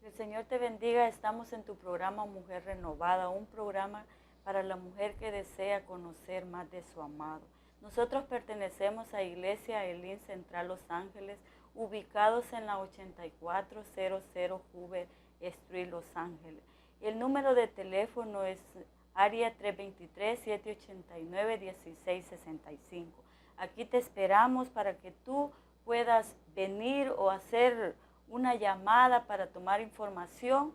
El Señor te bendiga. Estamos en tu programa Mujer Renovada, un programa para la mujer que desea conocer más de su amado. Nosotros pertenecemos a Iglesia Elim Central Los Ángeles, ubicados en la 8400 Hoover Street, Los Ángeles. El número de teléfono es área 323-789-1665. Aquí te esperamos para que tú puedas venir o hacer una llamada para tomar información.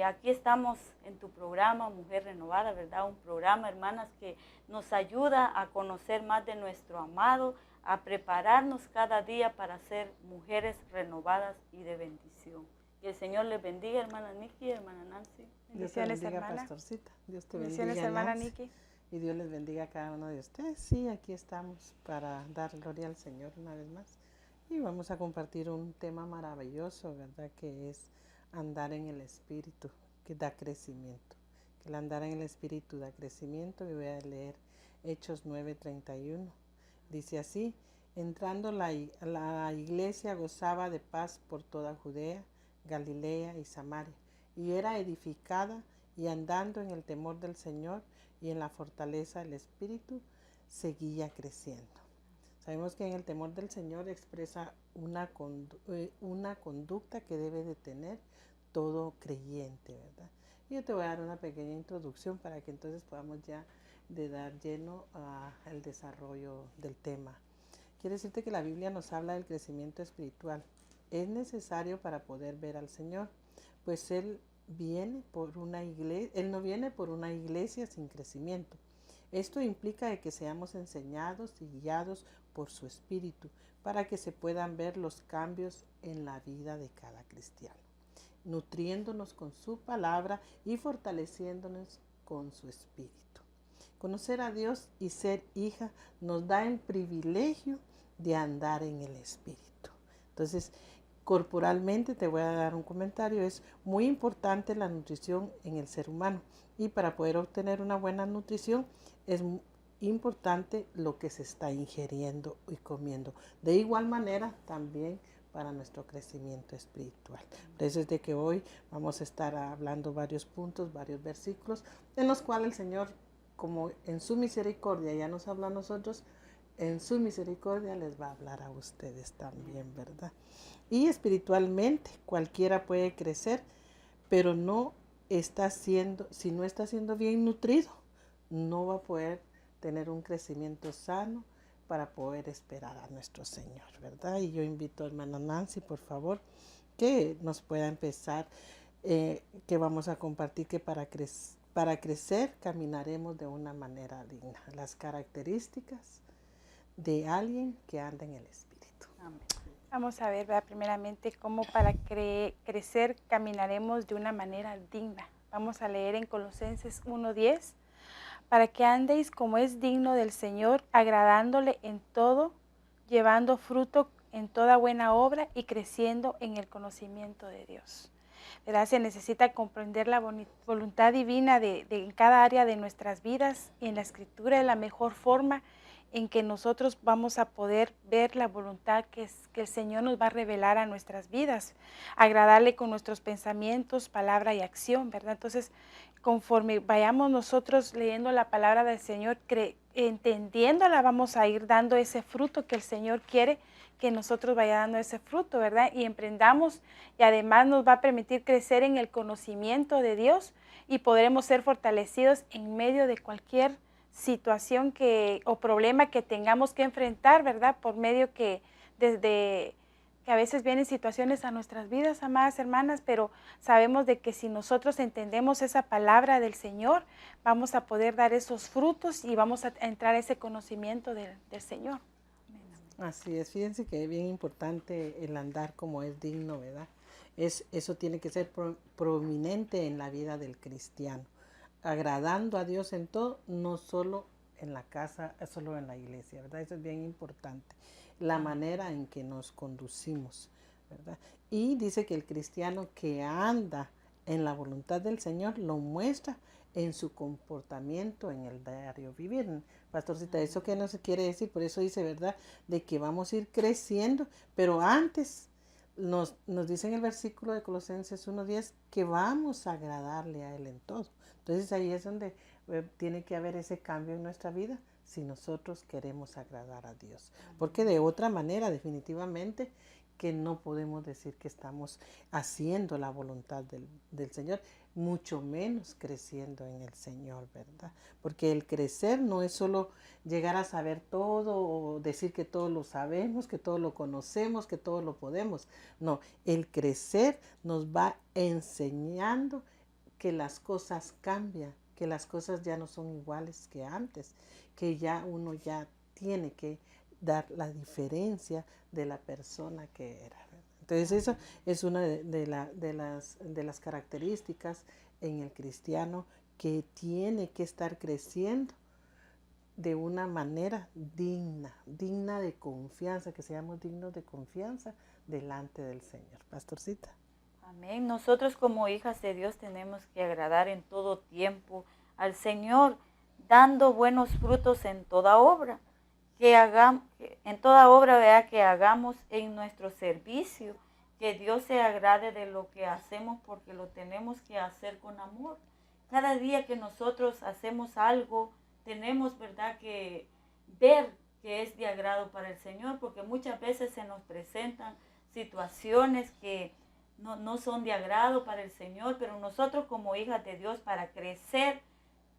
Aquí estamos en tu programa Mujer Renovada, ¿verdad? Un programa, hermanas, que nos ayuda a conocer más de nuestro amado, a prepararnos cada día para ser mujeres renovadas y de bendición. Que el Señor les bendiga, hermana Nikki, hermana Nancy. Dios te bendiga, hermana. pastorcita. Dios te Bendiciones, bendiga, hermana Nancy. Nikki. Y Dios les bendiga a cada uno de ustedes. Sí, aquí estamos para dar gloria al Señor una vez más. Y vamos a compartir un tema maravilloso, ¿verdad? Que es andar en el Espíritu, que da crecimiento. Que el andar en el Espíritu da crecimiento. Y voy a leer Hechos 9:31. Dice así: entrando la iglesia gozaba de paz por toda Judea, Galilea y Samaria, y era edificada, y andando en el temor del Señor y en la fortaleza del Espíritu, seguía creciendo. Sabemos que en el temor del Señor expresa una conducta que debe de tener todo creyente, ¿verdad? Y yo te voy a dar una pequeña introducción para que entonces podamos ya de dar lleno al desarrollo del tema. Quiero decirte que la Biblia nos habla del crecimiento espiritual. Es necesario para poder ver al Señor, pues Él no viene por una iglesia sin crecimiento. Esto implica de que seamos enseñados y guiados por su Espíritu para que se puedan ver los cambios en la vida de cada cristiano, nutriéndonos con su palabra y fortaleciéndonos con su Espíritu. Conocer a Dios y ser hija nos da el privilegio de andar en el Espíritu. Entonces, corporalmente te voy a dar un comentario. Es muy importante la nutrición en el ser humano, y para poder obtener una buena nutrición es importante lo que se está ingiriendo y comiendo. De igual manera también para nuestro crecimiento espiritual. Por eso es de que hoy vamos a estar hablando varios puntos, varios versículos en los cuales el Señor, como en su misericordia ya nos habla a nosotros, en su misericordia les va a hablar a ustedes también, ¿verdad? Y espiritualmente cualquiera puede crecer, pero si no está siendo bien nutrido, no va a poder tener un crecimiento sano para poder esperar a nuestro Señor, ¿verdad? Y yo invito a hermana Nancy, por favor, que nos pueda empezar, que vamos a compartir que para crecer caminaremos de una manera digna. Las características de alguien que anda en el Espíritu. Amén. Vamos a ver, ¿verdad? Primeramente, cómo para crecer caminaremos de una manera digna. Vamos a leer en Colosenses 1:10. Para que andéis como es digno del Señor, agradándole en todo, llevando fruto en toda buena obra y creciendo en el conocimiento de Dios. ¿Verdad? Se necesita comprender la voluntad divina en cada área de nuestras vidas, y en la Escritura es la mejor forma en que nosotros vamos a poder ver la voluntad que el Señor nos va a revelar a nuestras vidas, agradarle con nuestros pensamientos, palabra y acción, ¿verdad? Entonces, conforme vayamos nosotros leyendo la palabra del Señor, entendiéndola, vamos a ir dando ese fruto que el Señor quiere que nosotros vaya dando ese fruto, ¿verdad? Y emprendamos, y además nos va a permitir crecer en el conocimiento de Dios, y podremos ser fortalecidos en medio de cualquier situación o problema que tengamos que enfrentar, ¿verdad? Por medio que a veces vienen situaciones a nuestras vidas, amadas hermanas, pero sabemos de que si nosotros entendemos esa palabra del Señor, vamos a poder dar esos frutos y vamos a entrar a ese conocimiento del Señor. Así es, fíjense que es bien importante el andar como es digno, ¿verdad? Eso tiene que ser prominente en la vida del cristiano, agradando a Dios en todo, no solo en la casa, solo en la iglesia, ¿verdad? Eso es bien importante, la manera en que nos conducimos, ¿verdad? Y dice que el cristiano que anda en la voluntad del Señor lo muestra en su comportamiento en el diario vivir. Pastorcita, ¿eso qué nos quiere decir? Por eso dice, ¿verdad? De que vamos a ir creciendo, pero antes nos dice en el versículo de Colosenses 1:10 que vamos a agradarle a Él en todo. Entonces ahí es donde tiene que haber ese cambio en nuestra vida si nosotros queremos agradar a Dios. Porque de otra manera, definitivamente, que no podemos decir que estamos haciendo la voluntad del Señor, mucho menos creciendo en el Señor, ¿verdad? Porque el crecer no es solo llegar a saber todo o decir que todo lo sabemos, que todo lo conocemos, que todo lo podemos. No, el crecer nos va enseñando que las cosas cambian, que las cosas ya no son iguales que antes, que ya uno ya tiene que dar la diferencia de la persona que era. Entonces eso es una de las características en el cristiano que tiene que estar creciendo de una manera digna de confianza, que seamos dignos de confianza delante del Señor. Pastorcita. Amén. Nosotros como hijas de Dios tenemos que agradar en todo tiempo al Señor, dando buenos frutos en toda obra. En toda obra, ¿verdad?, que hagamos en nuestro servicio, que Dios se agrade de lo que hacemos porque lo tenemos que hacer con amor. Cada día que nosotros hacemos algo, tenemos, ¿verdad?, que ver que es de agrado para el Señor, porque muchas veces se nos presentan situaciones que no son de agrado para el Señor, pero nosotros como hijas de Dios, para crecer,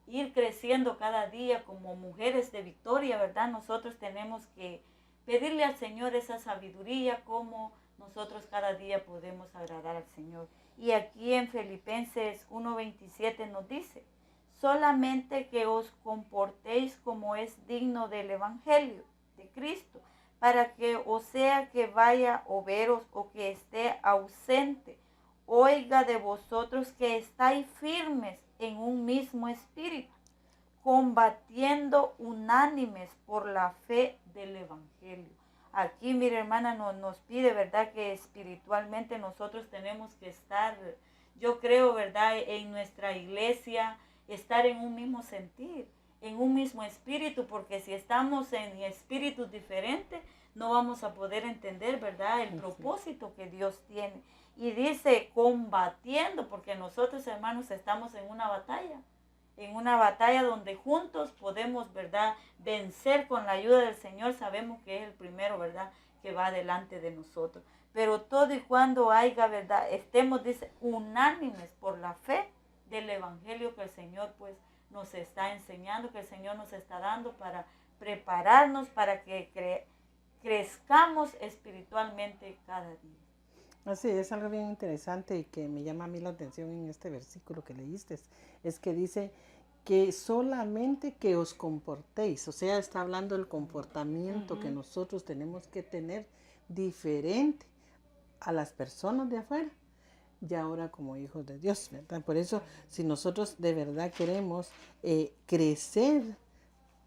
ir creciendo cada día como mujeres de victoria, ¿verdad? Nosotros tenemos que pedirle al Señor esa sabiduría, como nosotros cada día podemos agradar al Señor. Y aquí en Filipenses 1:27 nos dice, solamente que os comportéis como es digno del Evangelio de Cristo, para que o sea que vaya o veros o que esté ausente, oiga de vosotros que estáis firmes en un mismo espíritu, combatiendo unánimes por la fe del Evangelio. Aquí, mi hermana, nos pide, ¿verdad?, que espiritualmente nosotros tenemos que estar, yo creo, ¿verdad?, en nuestra iglesia, estar en un mismo sentir, en un mismo espíritu, porque si estamos en espíritus diferentes, no vamos a poder entender, ¿verdad?, el propósito que Dios tiene. Y dice combatiendo, porque nosotros, hermanos, estamos en una batalla donde juntos podemos, ¿verdad?, vencer con la ayuda del Señor. Sabemos que es el primero, ¿verdad?, que va delante de nosotros. Pero todo y cuando haya, ¿verdad?, estemos, dice, unánimes por la fe del Evangelio que el Señor, pues, nos está enseñando, que el Señor nos está dando para prepararnos para que crezcamos espiritualmente cada día. Así es, algo bien interesante y que me llama a mí la atención en este versículo que leíste, es que dice que solamente que os comportéis, o sea, está hablando del comportamiento que nosotros tenemos que tener diferente a las personas de afuera y ahora como hijos de Dios, ¿verdad? Por eso, si nosotros de verdad queremos crecer,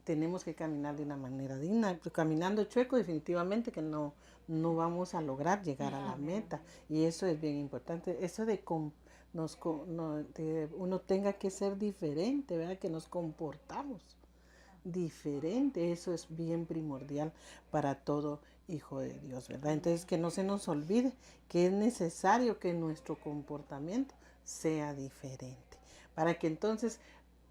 tenemos que caminar de una manera digna. Caminando chueco definitivamente que no vamos a lograr llegar a la meta. Y eso es bien importante. Eso de uno tenga que ser diferente, ¿verdad? Que nos comportamos diferente. Eso es bien primordial para todo hijo de Dios, ¿verdad? Entonces que no se nos olvide que es necesario que nuestro comportamiento sea diferente. Para que entonces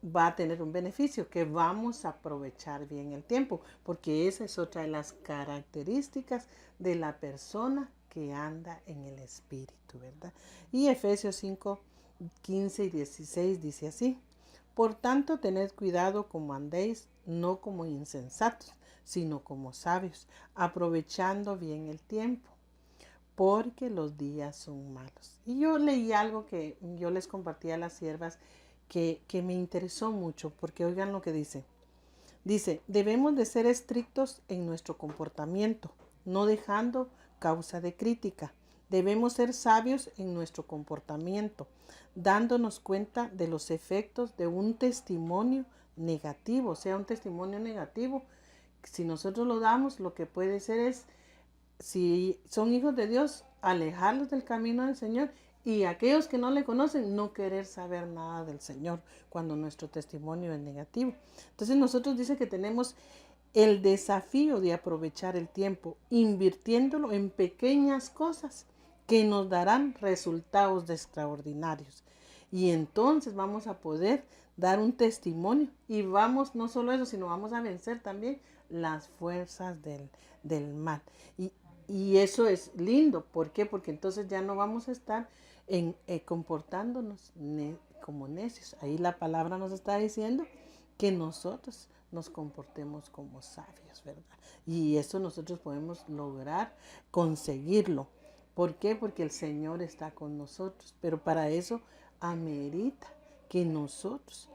va a tener un beneficio, que vamos a aprovechar bien el tiempo, porque esa es otra de las características de la persona que anda en el Espíritu, ¿verdad? Y Efesios 5:15 y 16 dice así, por tanto tened cuidado como andéis, no como insensatos, sino como sabios, aprovechando bien el tiempo, porque los días son malos. Y yo leí algo que yo les compartí a las siervas, que me interesó mucho, porque oigan lo que dice. Dice, debemos de ser estrictos en nuestro comportamiento, no dejando causa de crítica. Debemos ser sabios en nuestro comportamiento, dándonos cuenta de los efectos de un testimonio negativo. O sea, un testimonio negativo, si nosotros lo damos, lo que puede ser es, si son hijos de Dios, alejarlos del camino del Señor. Y aquellos que no le conocen, no querer saber nada del Señor cuando nuestro testimonio es negativo. Entonces nosotros dice que tenemos el desafío de aprovechar el tiempo, invirtiéndolo en pequeñas cosas que nos darán resultados extraordinarios. Y entonces vamos a poder dar un testimonio y vamos, no solo eso, sino vamos a vencer también las fuerzas del mal. Y eso es lindo. ¿Por qué? Porque entonces ya no vamos a estar comportándonos como necios. Ahí la palabra nos está diciendo que nosotros nos comportemos como sabios, ¿verdad? Y eso nosotros podemos lograr conseguirlo. ¿Por qué? Porque el Señor está con nosotros. Pero para eso amerita que nosotros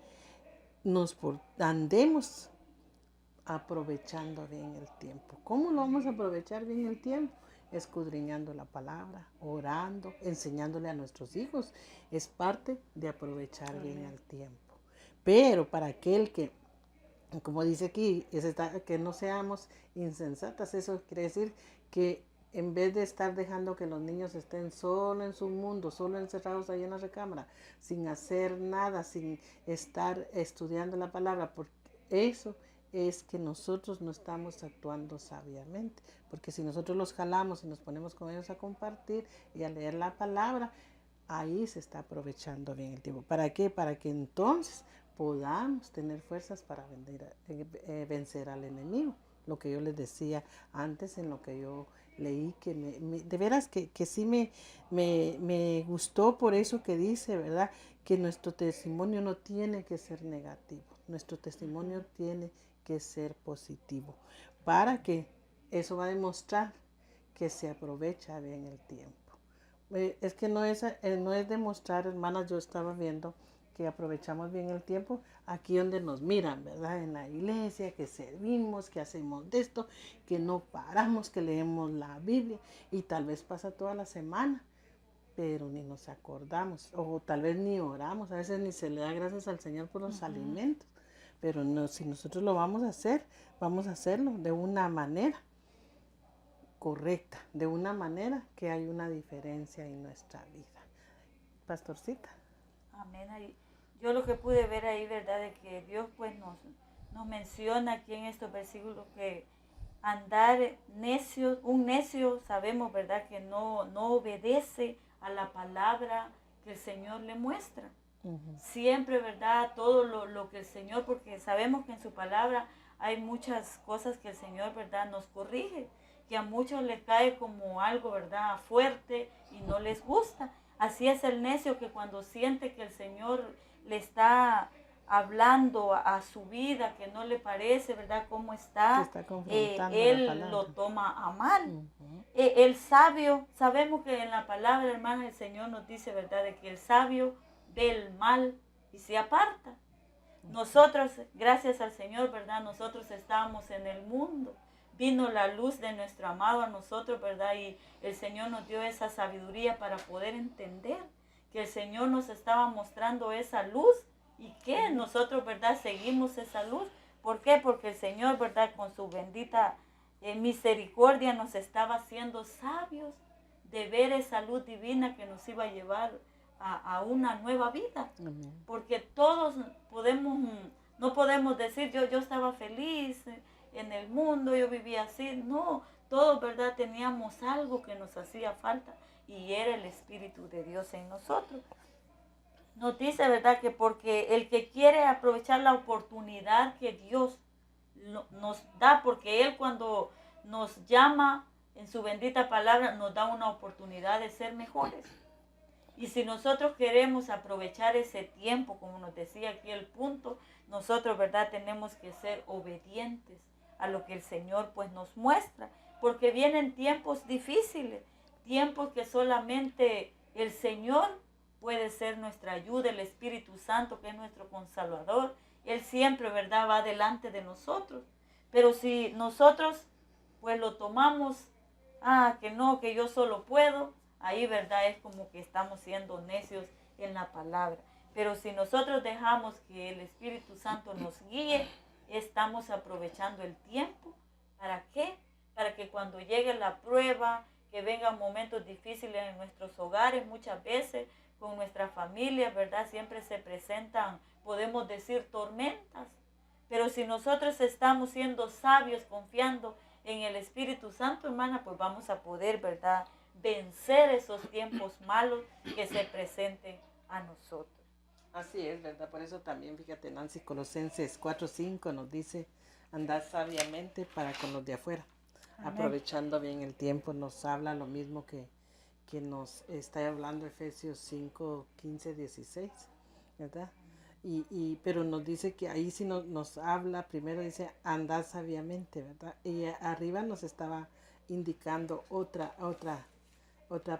andemos aprovechando bien el tiempo. ¿Cómo lo vamos a aprovechar bien el tiempo? Escudriñando la palabra, orando, enseñándole a nuestros hijos. Es parte de aprovechar bien el tiempo. Pero para aquel que, como dice aquí, que no seamos insensatas, eso quiere decir que en vez de estar dejando que los niños estén solo en su mundo, solo encerrados ahí en la recámara, sin hacer nada, sin estar estudiando la palabra, porque eso es que nosotros no estamos actuando sabiamente. Porque si nosotros los jalamos y nos ponemos con ellos a compartir y a leer la palabra, ahí se está aprovechando bien el tiempo. ¿Para qué? Para que entonces podamos tener fuerzas para vencer al enemigo. Lo que yo les decía antes, en lo que yo leí, que de veras que sí me gustó por eso que dice, ¿verdad? Que nuestro testimonio no tiene que ser negativo. Nuestro testimonio tiene que ser positivo. Para que eso va a demostrar que se aprovecha bien el tiempo. Es que no es demostrar, hermanas, yo estaba viendo que aprovechamos bien el tiempo aquí donde nos miran, ¿verdad? En la iglesia, que servimos, que hacemos de esto, que no paramos, que leemos la Biblia y tal vez pasa toda la semana, pero ni nos acordamos o tal vez ni oramos, a veces ni se le da gracias al Señor por los alimentos, pero no, si nosotros lo vamos a hacer, vamos a hacerlo de una manera correcta, de una manera que hay una diferencia en nuestra vida. Pastorcita. Amén. Yo lo que pude ver ahí, ¿verdad? De que Dios pues nos menciona aquí en estos versículos que andar necio, un necio sabemos, ¿verdad? Que no obedece a la palabra que el Señor le muestra. Siempre, ¿verdad? Todo lo que el Señor, porque sabemos que en su palabra hay muchas cosas que el Señor, ¿verdad? Nos corrige, que a muchos les cae como algo, ¿verdad? Fuerte y no les gusta. Así es el necio, que cuando siente que el Señor le está hablando a su vida, que no le parece, ¿verdad? Cómo está él lo toma a mal. El sabio, sabemos que en la palabra, hermana, el Señor nos dice, ¿verdad? De que el sabio ve el mal y se aparta. Nosotros, gracias al Señor, ¿verdad? Nosotros estábamos en el mundo. Vino la luz de nuestro amado a nosotros, ¿verdad? Y el Señor nos dio esa sabiduría para poder entender que el Señor nos estaba mostrando esa luz y que nosotros, ¿verdad? Seguimos esa luz. ¿Por qué? Porque el Señor, ¿verdad? Con su bendita misericordia nos estaba haciendo sabios de ver esa luz divina que nos iba a llevar a una nueva vida. Porque todos no podemos decir yo estaba feliz en el mundo, yo vivía así. No, todos, ¿verdad? Teníamos algo que nos hacía falta y era el Espíritu de Dios en nosotros. Nos dice, ¿verdad? Que porque el que quiere aprovechar la oportunidad que Dios nos da, porque Él cuando nos llama en su bendita palabra nos da una oportunidad de ser mejores. Y si nosotros queremos aprovechar ese tiempo, como nos decía aquí el punto, nosotros, ¿verdad? Tenemos que ser obedientes a lo que el Señor pues nos muestra, porque vienen tiempos difíciles, tiempos que solamente el Señor puede ser nuestra ayuda, el Espíritu Santo que es nuestro consolador. Él siempre, ¿verdad? Va delante de nosotros. Pero si nosotros pues lo tomamos, que no, que yo solo puedo, ahí, ¿verdad? Es como que estamos siendo necios en la palabra. Pero si nosotros dejamos que el Espíritu Santo nos guíe, estamos aprovechando el tiempo. ¿Para qué? Para que cuando llegue la prueba, que vengan momentos difíciles en nuestros hogares, muchas veces con nuestra familia, ¿verdad? Siempre se presentan, podemos decir, tormentas. Pero si nosotros estamos siendo sabios, confiando en el Espíritu Santo, hermana, pues vamos a poder, ¿verdad? vencer esos tiempos malos que se presenten a nosotros. Así es, ¿verdad? Por eso también, fíjate, Nancy, Colosenses 4:5 nos dice, andad sabiamente para con los de afuera, Amén. aprovechando bien el tiempo. Nos habla lo mismo que nos está hablando Efesios 5:15-16, ¿verdad? Pero nos dice que ahí sí nos habla, primero dice, andad sabiamente, ¿verdad? Y arriba nos estaba indicando otra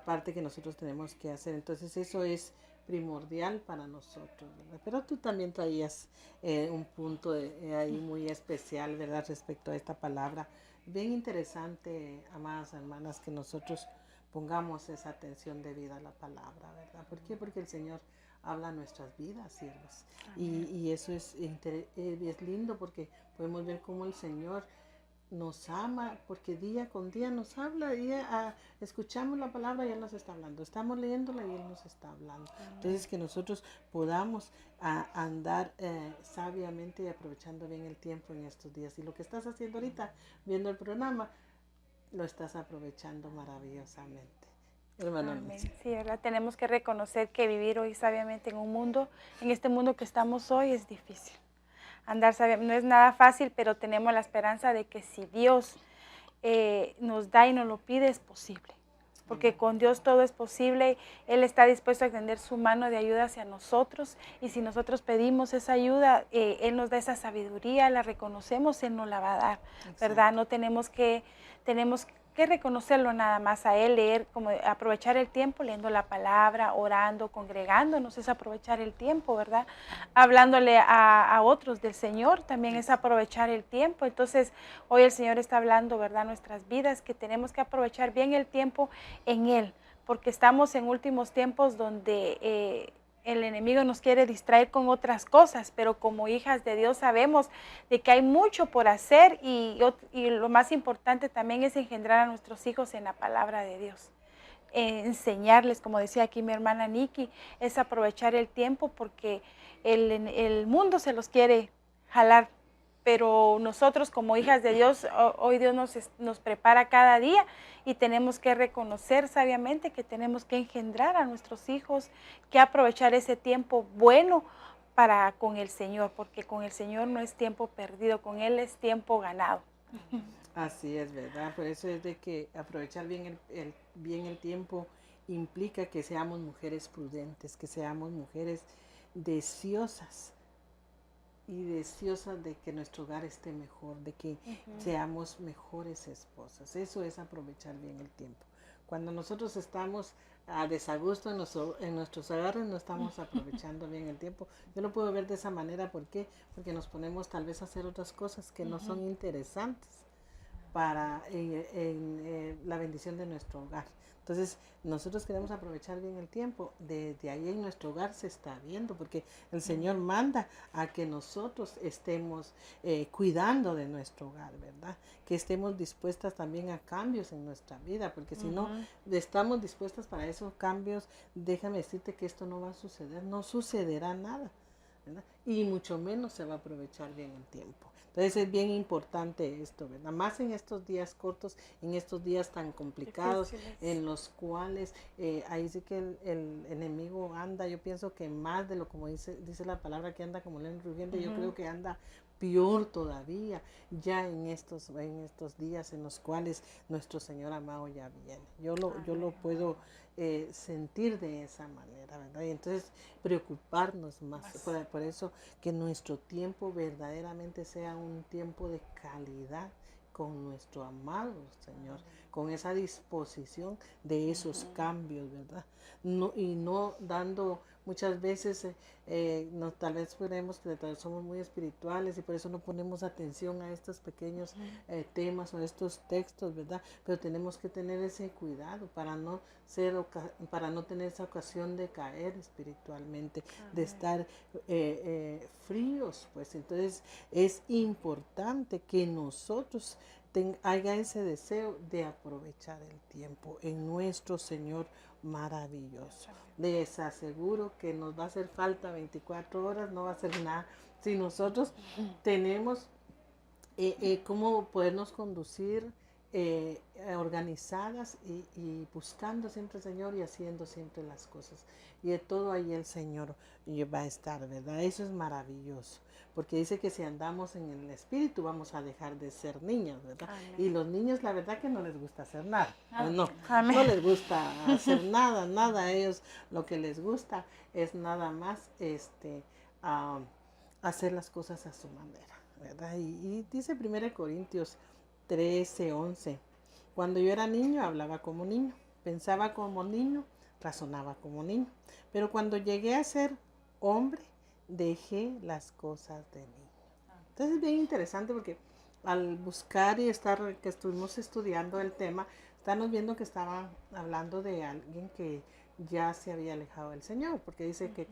parte que nosotros tenemos que hacer. Entonces eso es primordial para nosotros, ¿verdad? Pero tú también traías un punto ahí muy especial, ¿verdad? Respecto a esta palabra. Bien interesante, amadas hermanas, que nosotros pongamos esa atención debida a la palabra, ¿verdad? ¿Por qué? Porque el Señor habla nuestras vidas, siervos. Y eso es lindo porque podemos ver cómo el Señor nos ama, porque día con día nos habla, escuchamos la palabra y Él nos está hablando, estamos leyéndola y Él nos está hablando. Entonces que nosotros podamos andar sabiamente y aprovechando bien el tiempo en estos días. Y lo que estás haciendo ahorita, viendo el programa, lo estás aprovechando maravillosamente. Hermano Nancy. Sí, ¿verdad? Tenemos que reconocer que vivir hoy sabiamente en este mundo que estamos hoy, es difícil. Andar sabiamente no es nada fácil, pero tenemos la esperanza de que si Dios nos da y nos lo pide, es posible. Porque con Dios todo es posible. Él está dispuesto a extender su mano de ayuda hacia nosotros. Y si nosotros pedimos esa ayuda, Él nos da esa sabiduría, la reconocemos, Él nos la va a dar. Exacto. ¿Verdad? No tenemos que reconocerlo nada más a Él, leer, como aprovechar el tiempo leyendo la palabra, orando, congregándonos, es aprovechar el tiempo, ¿verdad? Hablándole a otros del Señor también es aprovechar el tiempo. Entonces, hoy el Señor está hablando, ¿verdad? Nuestras vidas, que tenemos que aprovechar bien el tiempo en Él, porque estamos en últimos tiempos donde el enemigo nos quiere distraer con otras cosas, pero como hijas de Dios sabemos de que hay mucho por hacer y lo más importante también es engendrar a nuestros hijos en la palabra de Dios. Enseñarles, como decía aquí mi hermana Nikki, es aprovechar el tiempo porque el mundo se los quiere jalar, pero nosotros como hijas de Dios, hoy Dios nos prepara cada día y tenemos que reconocer sabiamente que tenemos que engendrar a nuestros hijos, que aprovechar ese tiempo bueno para con el Señor, porque con el Señor no es tiempo perdido, con Él es tiempo ganado. Así es, ¿verdad? Por eso es de que aprovechar bien el tiempo implica que seamos mujeres prudentes, que seamos mujeres deseosas y deseosas de que nuestro hogar esté mejor, de que seamos mejores esposas. Eso es aprovechar bien el tiempo. Cuando nosotros estamos a desagusto en nuestros hogares, no estamos aprovechando bien el tiempo. Yo lo puedo ver de esa manera. ¿Por qué? Porque nos ponemos tal vez a hacer otras cosas que no son interesantes para la bendición de nuestro hogar. Entonces, nosotros queremos aprovechar bien el tiempo. Desde ahí en nuestro hogar se está viendo, porque el Señor manda a que nosotros estemos cuidando de nuestro hogar, ¿verdad? Que estemos dispuestas también a cambios en nuestra vida, porque si no estamos dispuestas para esos cambios, déjame decirte que esto no va a suceder, no sucederá nada, ¿verdad? Y mucho menos se va a aprovechar bien el tiempo. Entonces es bien importante esto, ¿verdad? Más en estos días cortos, en estos días tan complicados, en los cuales ahí sí que el enemigo anda, yo pienso que más de lo como dice la palabra, que anda como león rugiente, yo creo que anda peor todavía ya en estos días en los cuales nuestro Señor amado ya viene. Yo lo puedo sentir de esa manera, ¿verdad? Y entonces preocuparnos más. Por eso que nuestro tiempo verdaderamente sea un tiempo de calidad con nuestro amado Señor, con esa disposición de esos cambios, ¿verdad? Y no dando muchas veces, tal vez creemos que somos muy espirituales y por eso no ponemos atención a estos pequeños temas o a estos textos, ¿verdad? Pero tenemos que tener ese cuidado para no tener esa ocasión de caer espiritualmente, de estar fríos, pues. Entonces es importante que nosotros haya ese deseo de aprovechar el tiempo en nuestro Señor maravilloso. Les aseguro que nos va a hacer falta 24 horas, no va a ser nada. Si nosotros tenemos cómo podernos conducir organizadas y buscando siempre al Señor y haciendo siempre las cosas. Y de todo ahí el Señor va a estar, ¿verdad? Eso es maravilloso. Porque dice que si andamos en el Espíritu vamos a dejar de ser niños, ¿verdad? Amén. Y los niños la verdad que no les gusta hacer nada. Amén. No, Amén. no les gusta hacer nada, nada. A ellos lo que les gusta es nada más hacer las cosas a su manera, ¿verdad? Y dice 1 Corintios 13:11. Cuando yo era niño hablaba como niño, pensaba como niño, razonaba como niño. Pero cuando llegué a ser hombre, dejé las cosas de niño. Entonces es bien interesante porque al buscar y que estuvimos estudiando el tema, estamos viendo que estaba hablando de alguien que ya se había alejado del Señor, porque dice que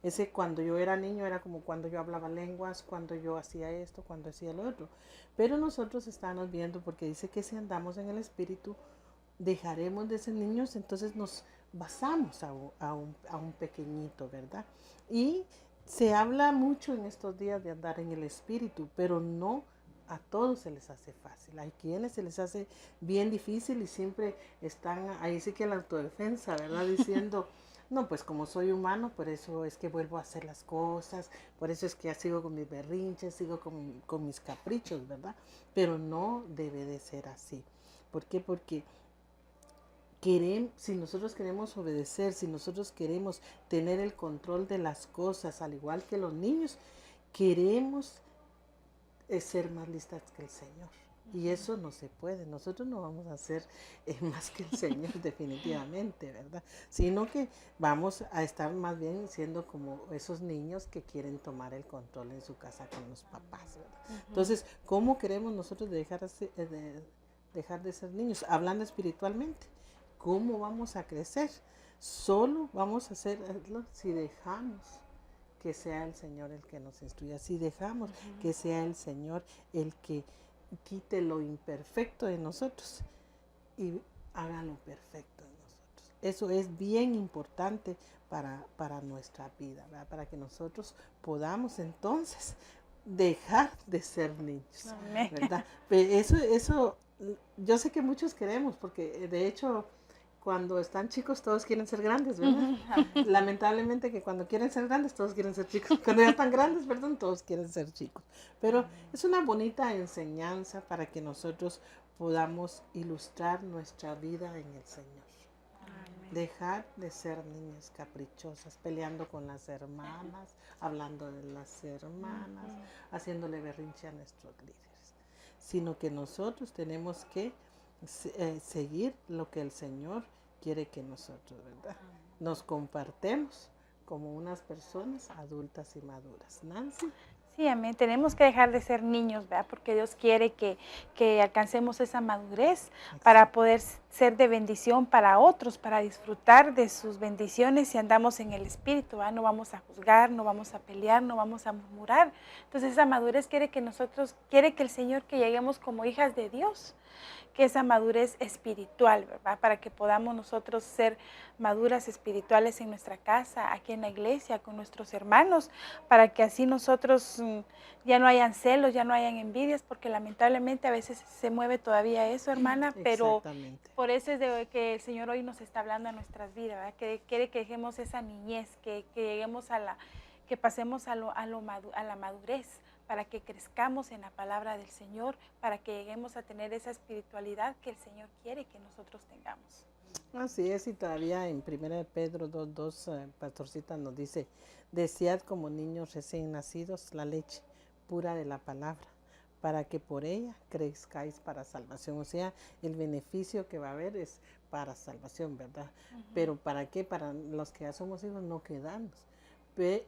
ese cuando yo era niño era como cuando yo hablaba lenguas, cuando yo hacía esto, cuando hacía lo otro. Pero nosotros estamos viendo, porque dice que si andamos en el Espíritu, dejaremos de ser niños, entonces nos basamos a un pequeñito, ¿verdad? Y se habla mucho en estos días de andar en el Espíritu, pero no a todos se les hace fácil. Hay quienes se les hace bien difícil y siempre están ahí sí que en la autodefensa, ¿verdad? Diciendo, no, pues como soy humano, por eso es que vuelvo a hacer las cosas, por eso es que ya sigo con mis berrinches, sigo con mis caprichos, ¿verdad? Pero no debe de ser así. ¿Por qué? Porque si nosotros queremos obedecer, si nosotros queremos tener el control de las cosas, al igual que los niños, queremos ser más listas que el Señor. Y eso no se puede. Nosotros no vamos a ser más que el Señor definitivamente, ¿verdad? Sino que vamos a estar más bien siendo como esos niños que quieren tomar el control en su casa con los papás, ¿verdad? Entonces, ¿cómo queremos nosotros dejar de ser niños? Hablando espiritualmente. ¿Cómo vamos a crecer? Solo vamos a hacerlo si dejamos que sea el Señor el que nos instruya, si dejamos que sea el Señor el que quite lo imperfecto de nosotros y haga lo perfecto de nosotros. Eso es bien importante para nuestra vida, ¿verdad? Para que nosotros podamos entonces dejar de ser niños, Amén. ¿verdad? Pero eso yo sé que muchos queremos, porque de hecho cuando están chicos todos quieren ser grandes, ¿verdad? Lamentablemente que cuando quieren ser grandes todos quieren ser chicos. Cuando ya están grandes, perdón, todos quieren ser chicos. Pero es una bonita enseñanza para que nosotros podamos ilustrar nuestra vida en el Señor. Dejar de ser niñas caprichosas, peleando con las hermanas, hablando de las hermanas, haciéndole berrinche a nuestros líderes. Sino que nosotros tenemos que seguir lo que el Señor quiere que nosotros, ¿verdad? Nos compartemos como unas personas adultas y maduras. Nancy. Sí, amén. Tenemos que dejar de ser niños, ¿verdad? Porque Dios quiere que alcancemos esa madurez para poder ser de bendición para otros, para disfrutar de sus bendiciones si andamos en el Espíritu, ¿verdad? No vamos a juzgar, no vamos a pelear, no vamos a murmurar. Entonces esa madurez quiere que el Señor que lleguemos como hijas de Dios, que esa madurez espiritual, ¿verdad? Para que podamos nosotros ser maduras espirituales en nuestra casa, aquí en la iglesia, con nuestros hermanos, para que así nosotros ya no hayan celos, ya no hayan envidias, porque lamentablemente a veces se mueve todavía eso, hermana, pero por eso es de que el Señor hoy nos está hablando a nuestras vidas, ¿verdad? Que quiere que dejemos esa niñez, que lleguemos que pasemos a la madurez, para que crezcamos en la palabra del Señor, para que lleguemos a tener esa espiritualidad que el Señor quiere que nosotros tengamos. Así es, y todavía en 1 Pedro 2:2, Pastorcita nos dice, desead como niños recién nacidos la leche pura de la palabra, para que por ella crezcáis para salvación. O sea, el beneficio que va a haber es para salvación, ¿verdad? Pero ¿para qué? Para los que ya somos hijos no quedamos.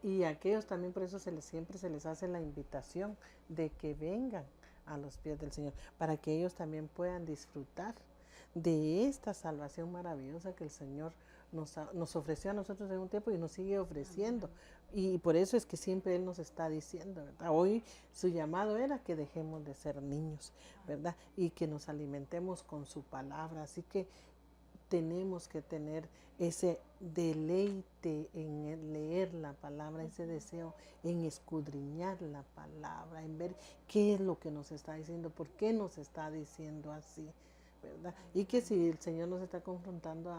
Y aquellos también, por eso siempre se les hace la invitación de que vengan a los pies del Señor, para que ellos también puedan disfrutar de esta salvación maravillosa que el Señor nos ofreció a nosotros en un tiempo y nos sigue ofreciendo. Y por eso es que siempre Él nos está diciendo, ¿verdad? Hoy su llamado era que dejemos de ser niños, ¿verdad? Y que nos alimentemos con su palabra. Así que tenemos que tener ese deleite en leer la palabra, ese deseo en escudriñar la palabra, en ver qué es lo que nos está diciendo, por qué nos está diciendo así, ¿verdad? Y que si el Señor nos está confrontando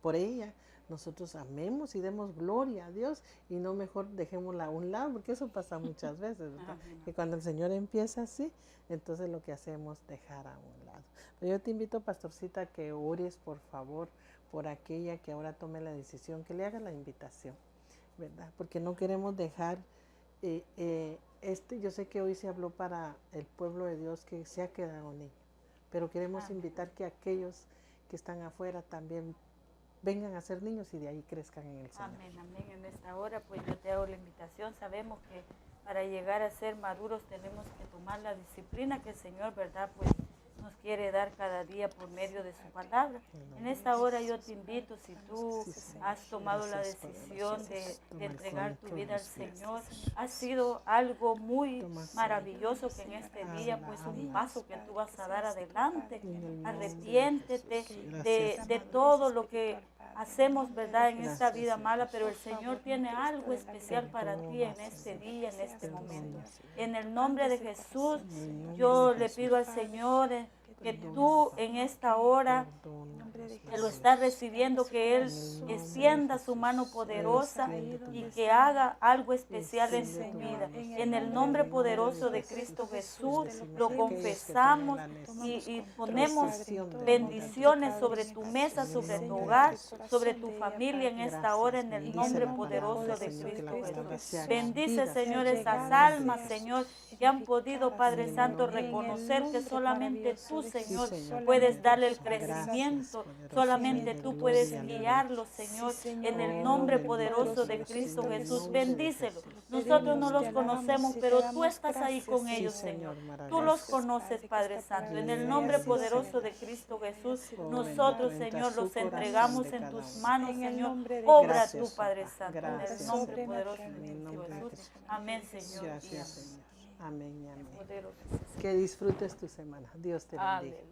por ella, nosotros amemos y demos gloria a Dios y no mejor dejémosla a un lado, porque eso pasa muchas veces, ¿verdad? Que cuando el Señor empieza así, entonces lo que hacemos es dejar a un lado. Pero yo te invito, pastorcita, que ores, por favor, por aquella que ahora tome la decisión, que le haga la invitación, ¿verdad? Porque no queremos dejar, yo sé que hoy se habló para el pueblo de Dios que se ha quedado niño, pero queremos invitar que aquellos que están afuera también vengan a ser niños y de ahí crezcan en el Señor. Amén, amén. En esta hora, pues yo te hago la invitación. Sabemos que para llegar a ser maduros tenemos que tomar la disciplina que el Señor, ¿verdad? Pues nos quiere dar cada día por medio de su palabra. En esta hora yo te invito, si tú has tomado la decisión de entregar tu vida al Señor, ha sido algo muy maravilloso que en este día, pues un paso que tú vas a dar adelante. Arrepiéntete de todo lo que hacemos, ¿verdad?, en esta vida mala, pero el Señor tiene algo especial para ti en este día, en este momento. En el nombre de Jesús, yo le pido al Señor que tú en esta hora que lo estás recibiendo, que Él extienda su mano poderosa y que haga algo especial en su vida. En el nombre poderoso de Cristo Jesús lo confesamos y ponemos bendiciones sobre tu mesa, sobre tu hogar, sobre tu familia en esta hora, en el nombre poderoso de Cristo Jesús. Bendice, Señor, esas almas, Señor, que han podido, Padre Santo, reconocer que solamente tú, Señor, puedes darle el crecimiento, solamente tú puedes guiarlos, Señor, en el nombre poderoso de Cristo Jesús. Bendícelos. Nosotros no los conocemos, pero tú estás ahí con ellos, Señor. Tú los conoces, Padre Santo. En el nombre poderoso de Cristo Jesús, nosotros, Señor, los entregamos en tus manos, Señor. Obra tú, Padre Santo, en el nombre poderoso de Cristo Jesús. Amén, Señor. Gracias, Señor. Amén y amén. Que disfrutes tu semana. Dios te bendiga. Aleluya.